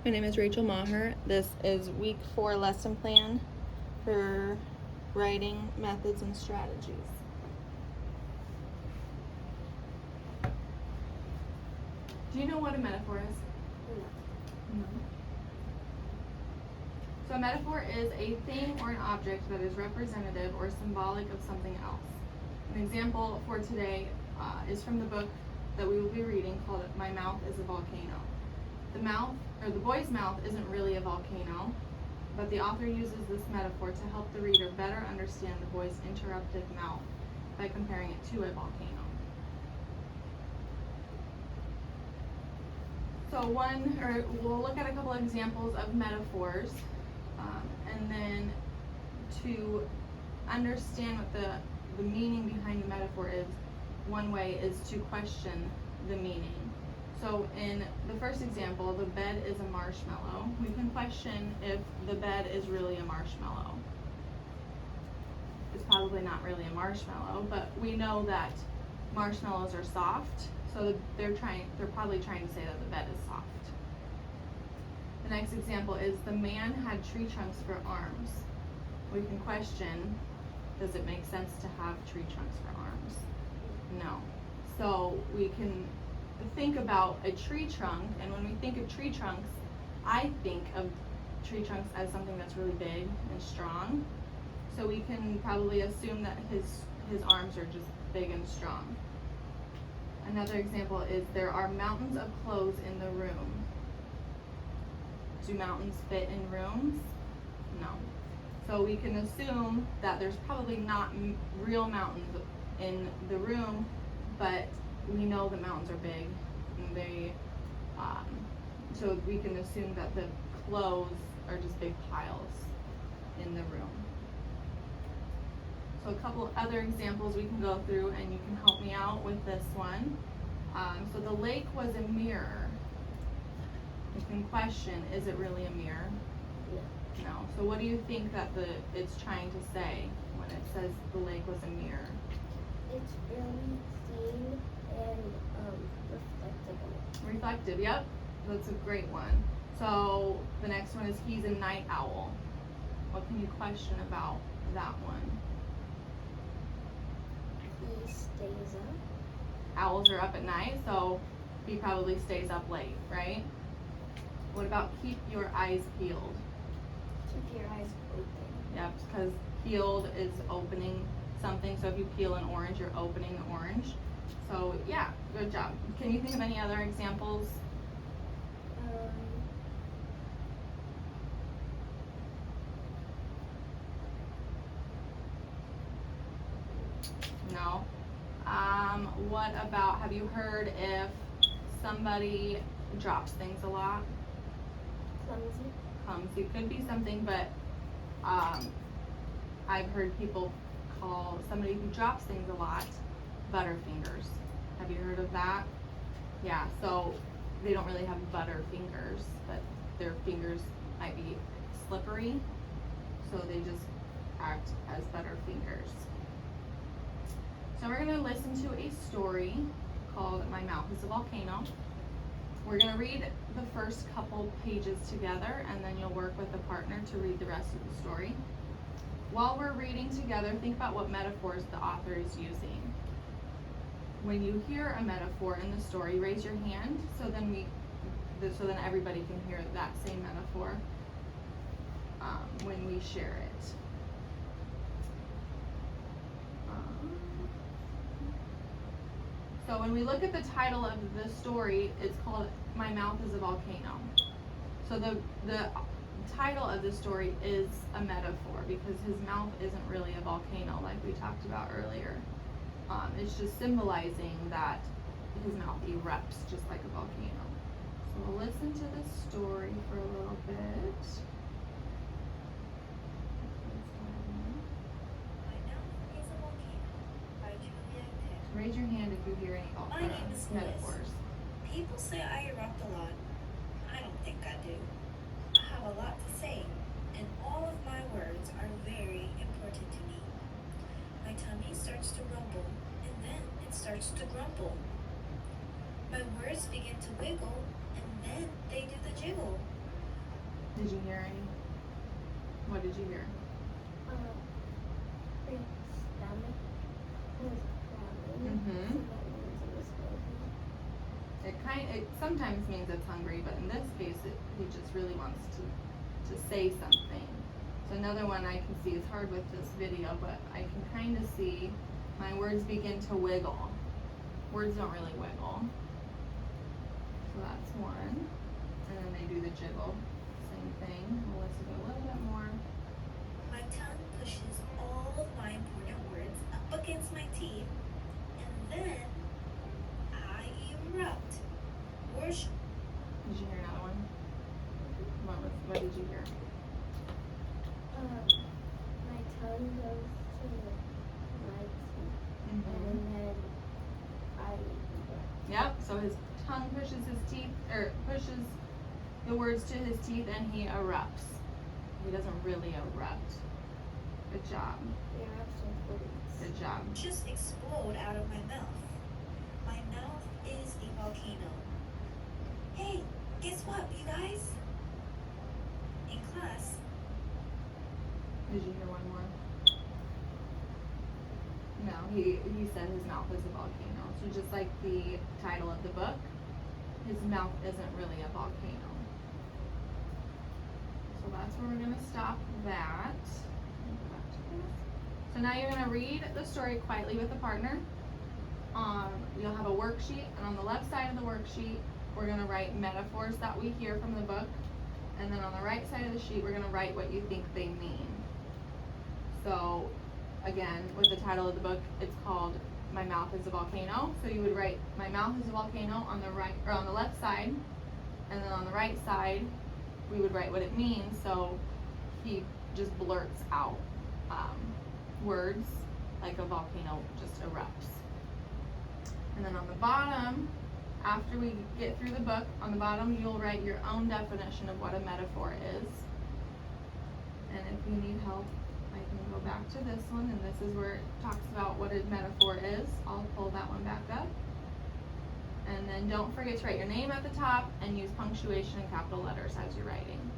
My name is Rachel Maher. This is week 4 lesson plan for writing methods and strategies. Do you know what a metaphor is? No. So a metaphor is a thing or an object that is representative or symbolic of something else. An example for today is from the book that we will be reading called My Mouth is a Volcano. The boy's mouth isn't really a volcano, but the author uses this metaphor to help the reader better understand the boy's interrupted mouth by comparing it to a volcano. So we'll look at a couple of examples of metaphors, and then to understand what the meaning behind the metaphor is, one way is to question the meaning. So in the first example, the bed is a marshmallow. We can question if the bed is really a marshmallow. It's probably not really a marshmallow, but we know that marshmallows are soft, so they're probably trying to say that the bed is soft. The next example is the man had tree trunks for arms. We can question, does it make sense to have tree trunks for arms? No. So we can think about a tree trunk, and when we think of tree trunks, I think of tree trunks as something that's really big and strong. So we can probably assume that his arms are just big and strong. Another example is there are mountains of clothes in the room. Do mountains fit in rooms? No. So we can assume that there's probably not real mountains in the room, but we know the mountains are big, and so we can assume that the clothes are just big piles in the room. So a couple other examples we can go through, and you can help me out with this one. So the lake was a mirror. You can question, is it really a mirror? No. So what do you think that it's trying to say when it says the lake was a mirror? It's really clean and reflective. Reflective, yep. That's a great one. So the next one is he's a night owl. What can you question about that one? He stays up. Owls are up at night, so he probably stays up late, right? What about keep your eyes peeled? Keep your eyes open. Yep, because peeled is opening something. So if you peel an orange, you're opening the orange. So yeah, good job. Can you think of any other examples? No. What about, have you heard if somebody drops things a lot? Clumsy. It could be something, but I've heard people call somebody who drops things a lot butterfingers. Have you heard of that? Yeah, so they don't really have butter fingers, but their fingers might be slippery, so they just act as butterfingers. So we're going to listen to a story called My Mouth is a Volcano. We're going to read the first couple pages together, and then you'll work with a partner to read the rest of the story. While we're reading together, think about what metaphors the author is using. When you hear a metaphor in the story, raise your hand so then everybody can hear that same metaphor when we share it. So when we look at the title of the story, it's called My Mouth is a Volcano. So the title of the story is a metaphor because his mouth isn't really a volcano like we talked about earlier. It's just symbolizing that his mouth erupts just like a volcano. So we'll listen to this story for a little bit. My Mouth is a Volcano by Julia Pitt. Raise your hand if you hear any My name is Liz. metaphors. People say I erupt a lot. I don't think I do. I have a lot to say, and all of my words are very important to me. My tummy starts to rumble, and then it starts to grumble. My words begin to wiggle, and then they do the jiggle. Did you hear any? What did you hear? His stomach was growling. Mhm. So that means it was hungry. It sometimes means it's hungry, but in this case, he just really wants to say something. So another one I can see is hard with this video, but I can kind of see my words begin to wiggle. Words don't really wiggle. So that's one. And then they do the jiggle. Same thing. Melissa do a little bit more. My tongue pushes all of my important words up against my teeth, and then I erupt. Worship. Did you hear another one? What did you hear? My tongue goes to my teeth, and then I erupt. Yep, so his tongue pushes his teeth, or pushes the words to his teeth, and he erupts. He doesn't really erupt. Good job. Erupts with words. Good job. Just explode out of my mouth. My mouth is a volcano. Hey, guess what, you guys? In class, Did you hear one more? No, he said his mouth is a volcano. So just like the title of the book, his mouth isn't really a volcano. So that's where we're gonna stop that. Go back to this. So now you're gonna read the story quietly with a partner. You'll have a worksheet, and on the left side of the worksheet, we're gonna write metaphors that we hear from the book. And then on the right side of the sheet, we're gonna write what you think they mean. So, again, with the title of the book, it's called My Mouth is a Volcano. So you would write My Mouth is a Volcano on the right, or on the left side, and then on the right side, we would write what it means. So he just blurts out words like a volcano just erupts. And then on the bottom, after we get through the book, on the bottom you'll write your own definition of what a metaphor is. And if you need help, I can go back to this one, and this is where it talks about what a metaphor is. I'll pull that one back up. And then don't forget to write your name at the top and use punctuation and capital letters as you're writing.